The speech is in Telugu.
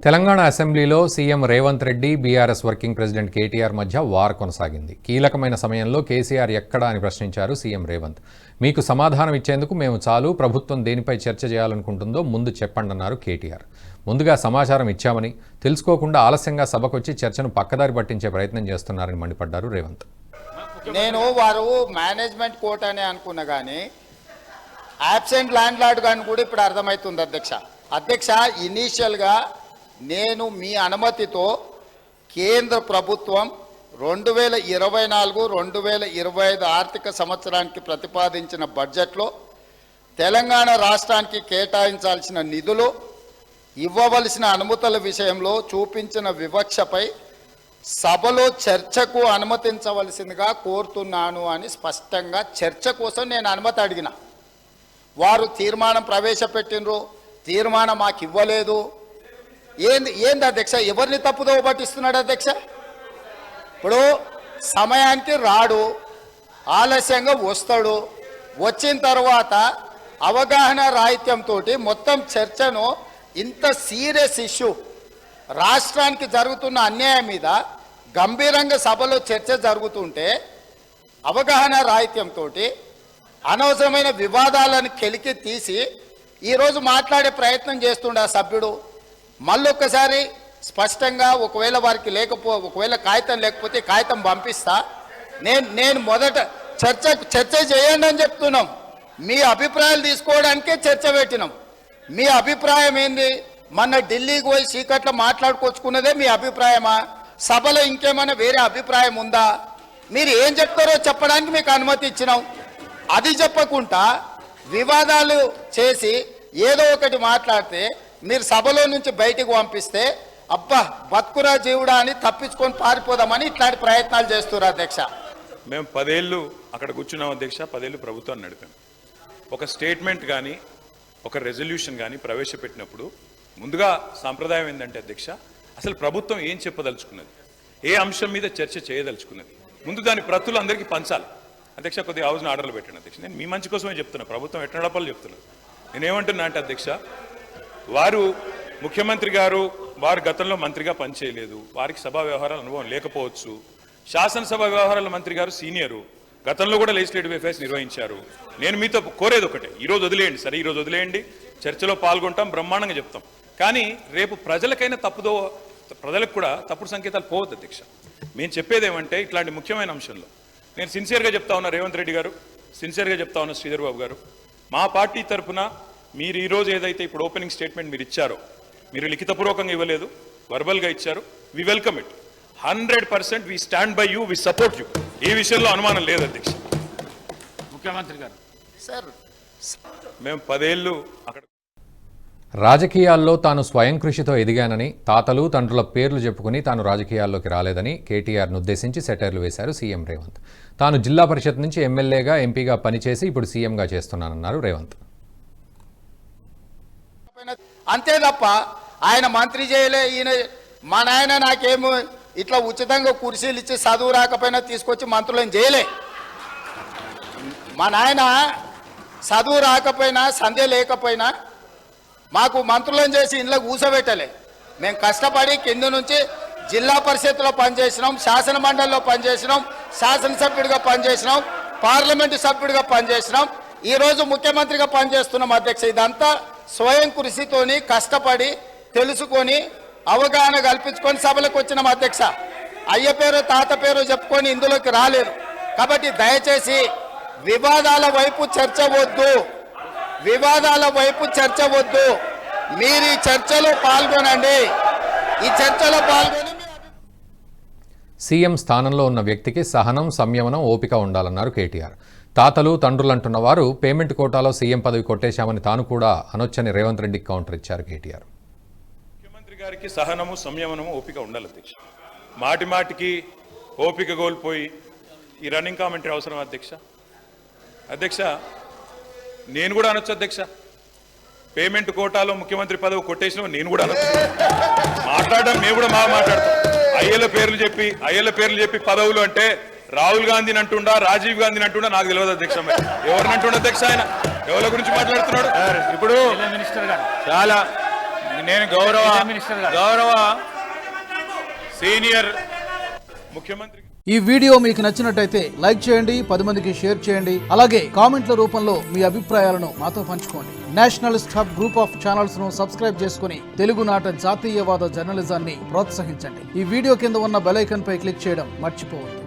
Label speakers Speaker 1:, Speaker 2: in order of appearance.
Speaker 1: తెలంగాణ అసెంబ్లీలో CM Revanth Reddy, BRS working president KTR మధ్య వార్ కొనసాగింది. కీలకమైన సమయంలో కేసీఆర్ ఎక్కడా అని ప్రశ్నించారు సీఎం రేవంత్. మీకు సమాధానం ఇచ్చేందుకు మేము చాలు, ప్రభుత్వం దేనిపై చర్చ చేయాలనుకుంటుందో ముందు చెప్పండన్నారు కేటీఆర్. ముందుగా సమాచారం ఇచ్చామని, తెలుసుకోకుండా ఆలస్యంగా సభకొచ్చి చర్చను పక్కదారి పట్టించే ప్రయత్నం చేస్తున్నారని మండిపడ్డారు రేవంత్.
Speaker 2: నేను వారు మేనేజ్మెంట్ కోర్ట్ అనే అనుకున్నా కానీ యాబ్సెంట్ ల్యాండ్ లార్డ్ కానీ కూడా ఇప్పుడు అర్థమవుతుంది అధ్యక్ష. ఇనీషియల్గా నేను మీ అనుమతితో కేంద్ర ప్రభుత్వం 2024-2025 ఆర్థిక సంవత్సరానికి ప్రతిపాదించిన బడ్జెట్లో తెలంగాణ రాష్ట్రానికి కేటాయించాల్సిన నిధులు, ఇవ్వవలసిన అనుమతుల విషయంలో చూపించిన వివక్షపై సభలో చర్చకు అనుమతించవలసిందిగా కోరుతున్నాను అని స్పష్టంగా చర్చ కోసం నేను అనుమతి అడిగిన. వారు తీర్మానం ప్రవేశపెట్టినరు, తీర్మానం మాకు ఇవ్వలేదు. ఏంది అధ్యక్ష, ఎవరిని తప్పుదో పట్టిస్తున్నాడు అధ్యక్ష? ఇప్పుడు సమయానికి రాడు, ఆలస్యంగా వస్తాడు, వచ్చిన తర్వాత అవగాహన రాహిత్యంతో మొత్తం చర్చను, ఇంత సీరియస్ ఇష్యూ రాష్ట్రానికి జరుగుతున్న అన్యాయం మీద గంభీరంగా సభలో చర్చ జరుగుతుంటే అవగాహన రాహిత్యంతో అనవసరమైన వివాదాలను కెలికి తీసి ఈరోజు మాట్లాడే ప్రయత్నం చేస్తుండే ఆ సభ్యుడు. మళ్ళొక్కసారి స్పష్టంగా ఒకవేళ వారికి ఒకవేళ కాగితం లేకపోతే కాగితం పంపిస్తా. నేను మొదట చర్చ చేయండి అని చెప్తున్నాం. మీ అభిప్రాయాలు తీసుకోవడానికే చర్చ పెట్టినాం. మీ అభిప్రాయం ఏంది? మొన్న ఢిల్లీకి పోయి చీకట్లో మాట్లాడుకొచ్చుకున్నదే మీ అభిప్రాయమా? సభలో ఇంకేమైనా వేరే అభిప్రాయం ఉందా? మీరు ఏం చెప్తారో చెప్పడానికి మీకు అనుమతి ఇచ్చినాం. అది చెప్పకుండా వివాదాలు చేసి ఏదో ఒకటి మాట్లాడితే మీరు సభలో నుంచి బయటికి పంపిస్తే అబ్బా బతుకురా జీవుడా అని తప్పించుకొని పారిపోదామని ఇట్లాంటి ప్రయత్నాలు చేస్తున్నారు అధ్యక్ష.
Speaker 3: మేము 10 ఏళ్ళు అక్కడ కూర్చున్నాం అధ్యక్ష, 10 ఏళ్ళు ప్రభుత్వాన్ని నడిపాం. ఒక స్టేట్మెంట్ కానీ ఒక రెజల్యూషన్ కానీ ప్రవేశపెట్టినప్పుడు ముందుగా సాంప్రదాయం ఏంటంటే అధ్యక్ష, అసలు ప్రభుత్వం ఏం చెప్పదలుచుకున్నది, ఏ అంశం మీద చర్చ చేయదలుచుకున్నది, ముందు దాని ప్రతులు అందరికీ పంచాలి అధ్యక్ష. కొద్దిగా హౌస్ని ఆర్డర్లు పెట్టండి అధ్యక్ష. నేను మీ మంచి కోసమే చెప్తున్నా, ప్రభుత్వం ఎట్టడపలు చెప్తున్నాను. నేనేమంటున్నా అంటే అధ్యక్ష, వారు ముఖ్యమంత్రి గారు వారు గతంలో మంత్రిగా పనిచేయలేదు, వారికి సభా వ్యవహారాల అనుభవం లేకపోవచ్చు. శాసనసభ వ్యవహారాల మంత్రి గారు సీనియరు, గతంలో కూడా లెజిస్లేటివ్ అఫైర్స్ నిర్వహించారు. నేను మీతో కోరేది ఒకటే, ఈరోజు వదిలేయండి, సరే ఈరోజు వదిలేయండి, చర్చలో పాల్గొంటాం, బ్రహ్మాండంగా చెప్తాం. కానీ రేపు ప్రజలకైనా ప్రజలకు కూడా తప్పుడు సంకేతాలు పోవద్దు అధ్యక్ష. మేము చెప్పేది ఏమంటే ఇట్లాంటి ముఖ్యమైన అంశంలో నేను సిన్సియర్గా చెప్తా ఉన్నా, రేవంత్ రెడ్డి గారు సిన్సియర్గా చెప్తా ఉన్నా, శ్రీధర్ బాబు గారు, మా పార్టీ తరఫున మీరు ఈరోజు ఏదైతే ఇప్పుడు ఓపెనింగ్ స్టేట్మెంట్ మీరు ఇచ్చారో, మీరు లిఖితపూర్వకంగా ఇవ్వలేదు, వర్బల్గా ఇచ్చారు. We welcome it 100%. We stand by you, we support you. ఈ విషయంలో అనుమానం లేదు అధ్యక్ష.
Speaker 4: ముఖ్యమంత్రి గారు
Speaker 2: సార్,
Speaker 3: మేము 10 ఏళ్ళు అక్కడ
Speaker 1: రాజకీయాల్లో తాను స్వయం కృషితో ఎదిగానని, తాతలు తండ్రుల పేర్లు చెప్పుకుని తాను రాజకీయాల్లోకి రాలేదని కేటీఆర్ను ఉద్దేశించి సెటైర్లు వేశారు సీఎం రేవంత్. తాను జిల్లా పరిషత్ నుంచి ఎమ్మెల్యేగా, ఎంపీగా పనిచేసి ఇప్పుడు సీఎంగా చేస్తున్నానన్నారు రేవంత్.
Speaker 2: అంతే తప్ప ఆయన మంత్రి చేయలే, ఈయన మా నాయన నాకేమో ఇట్లా ఉచితంగా కుర్చీలు ఇచ్చి చదువు రాకపోయినా తీసుకొచ్చి మంత్రులను చేయలే. మా నాయన చదువు రాకపోయినా సంధ్య లేకపోయినా మాకు మంత్రులను చేసి ఇంట్లో కూర్చోబెట్టలే. మేము కష్టపడి కింద నుంచి జిల్లా పరిషత్లో పనిచేసినాం, శాసన మండలిలో పనిచేసినాం, శాసనసభ్యుడిగా పనిచేసినాం, పార్లమెంటు సభ్యుడిగా పనిచేసినాం, ఈరోజు ముఖ్యమంత్రిగా పనిచేస్తున్నాం అధ్యక్ష. ఇదంతా స్వయం కృషితోని కష్టపడి తెలుసుకొని అవగాహన కల్పించుకొని సభలకు వచ్చినాం అధ్యక్ష. అయ్య పేరు తాత పేరు చెప్పుకొని ఇందులోకి రాలేదు. కాబట్టి దయచేసి వివాదాల వైపు చర్చ వద్దు, వివాదాల వైపు చర్చ వద్దు. మీరు ఈ చర్చలో పాల్గొనండి, ఈ చర్చలో పాల్గొని.
Speaker 1: సీఎం స్థానంలో ఉన్న వ్యక్తికి సహనం, సంయమనం, ఓపిక ఉండాలన్నారు కేటీఆర్. తాతలు తండ్రులంటున్న వారు పేమెంట్ కోటాలో సీఎం పదవి కొట్టేశామని తాను కూడా అనొచ్చని రేవంత్ రెడ్డికి కౌంటర్ ఇచ్చారు కేటీఆర్.
Speaker 3: ముఖ్యమంత్రి గారికి సహనము, సంయమనము, ఓపిక ఉండాలి అధ్యక్ష. మాటి మాటికి ఓపిక కోల్పోయి ఈ రన్నింగ్ కామెంటరీ అవసరం అధ్యక్ష. అధ్యక్ష, నేను కూడా అనొచ్చు అధ్యక్ష, పేమెంట్ కోటాలో ముఖ్యమంత్రి పదవి కొట్టేసిన నేను కూడా అనొచ్చు. మాట్లాడడం మేము కూడా మాట్లాడతాం. అయ్యల పేర్లు చెప్పి పదవులు అంటే రాహుల్ గాంధీని అంటుండా, రాజీవ్ గాంధీని అంటుండా నాకు తెలియదు అధ్యక్ష. ఎవరిని అంటుండ అధ్యక్ష? ఆయన ఎవరి గురించి మాట్లాడుతున్నాడు?
Speaker 4: ఇప్పుడు చాలా
Speaker 3: నేను గౌరవ సీనియర్ ముఖ్యమంత్రి.
Speaker 5: ఈ వీడియో మీకు నచ్చినట్టయితే లైక్ చేయండి, 10 మందికి షేర్ చేయండి. అలాగే కామెంట్ల రూపంలో మీ అభిప్రాయాలను మాతో పంచుకోండి. Nationalist hub group of channels ను సబ్స్క్రైబ్ చేసుకుని తెలుగునాట జాతీయవాద జర్నలిజాన్ని ప్రోత్సహించండి. ఈ వీడియో కింద ఉన్న బెల్ ఐకాన్ పై క్లిక్ చేయడం మర్చిపోవద్దు.